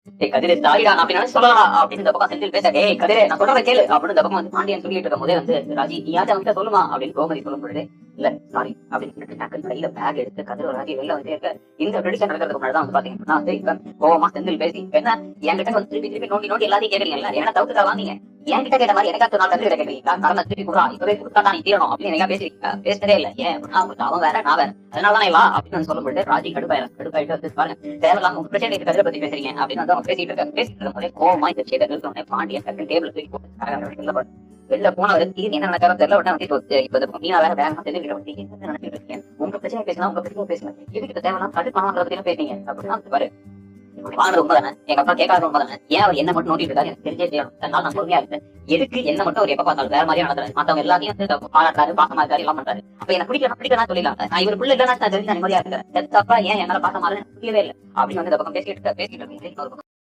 ஏய் கதிரே சாரிடா நான் அப்படி நினைச்சு சொல்லலாம் அப்படின்னு இந்த பக்கம் செந்தில் பேச, ஏய் கதிரே நான் சொல்றத கேளு அப்படின்னு இந்த பக்கம் வந்து பாண்டியன் சொல்லிட்டு இருக்கும் போதே வந்து ராஜி நீயாச்சும் அவன்கிட்ட சொல்லுமா அப்படின்னு கோமதி சொல்லும் பொழுது, இல்ல சாரி அப்படின்னு சொல்லிட்டு டக்குனு கையில பேக் எடுத்து கதிர ராஜி வெளில வந்து இருக்க. இந்த ட்ரெடிஷன் நடக்கிறதுக்கு முன்னாடி தான் வந்து பாத்தீங்கன்னா வந்து இப்ப கோவமா செந்தில் பேசி என்ன என்கிட்ட வந்து திருப்பி திருப்பி நோண்டி நோண்டி எல்லாத்தையும் கேட்கறீங்கல்ல, என்ன தவிர்த்துட்டா வாங்க என்கிட்ட கேட்ட மாதிரி எனக்கு நாள் கதிர கேட்கறீங்களா, காரணம் திருப்பி கூடா இப்பவே கொடுத்தா நீ தீரணும் அப்படின்னு நீங்க பேசுறதே இல்ல. ஏன் அவன் வேற நான் வேற அதனாலதான் வா அப்படின்னு சொல்லும் பொழுது ராஜி கடுப்பாயிட்டு வந்து பாருங்க தேவையில்லாம உங்க பிரச்சனை கதிரை பத்தி பேசுறீங்க அப்படின்னு வந்து அவங்க பேசிட்டு இருக்கும் போதே கோவமா இந்த விஷயத்தை நிறுத்தோடனே பாண்டியன் டக்குனு டேபிள் தூக்கி போட்டு வெளில போனவர் என்ன நடக்காத தெரியல உடனே வந்து இப்ப நீ வேற வேகமா தெரிஞ்சுக்கிட்ட வந்து என்ன நினைச்சிட்டு இருக்கீங்க, உங்க பிரச்சனை பேசினா உங்க பிரச்சனை பேசுங்க, எதுக்கிட்ட தேவையில்லாம் தடுப்பான பத்தி பேசுறீங்க அப்படின்னு பாரு வாங்க உண்மை தானே, எங்க அப்பா கேட்காத உண்மை தானே, ஏன் அவர் என்ன மட்டும் நோட்டிட்டு இருக்காரு எனக்கு தெரிஞ்சே செய்யணும், அதனால நான் பொறுமையா இருக்கேன், எதுக்கு என்ன மட்டும் அவர் எப்ப பார்த்தாலும் வேற மாதிரியா நடத்துறாரு, மத்தவங்க எல்லாத்தையும் வந்து பாராட்டாரு பாசமா இருக்காரு எல்லாம் பண்றாரு, அப்ப எனக்கு பிடிக்கலாம் சொல்லிடலாம், நான் இவர் பிள்ளை இல்லைன்னா நான் தெரிஞ்சு நிம்மதியா இருக்கேன், தப்பா ஏன் என்னால பாசமா எனக்கு புரியவே இல்லை அப்படின்னு வந்து இந்த பக்கம் பேசிட்டு இருக்கேன்.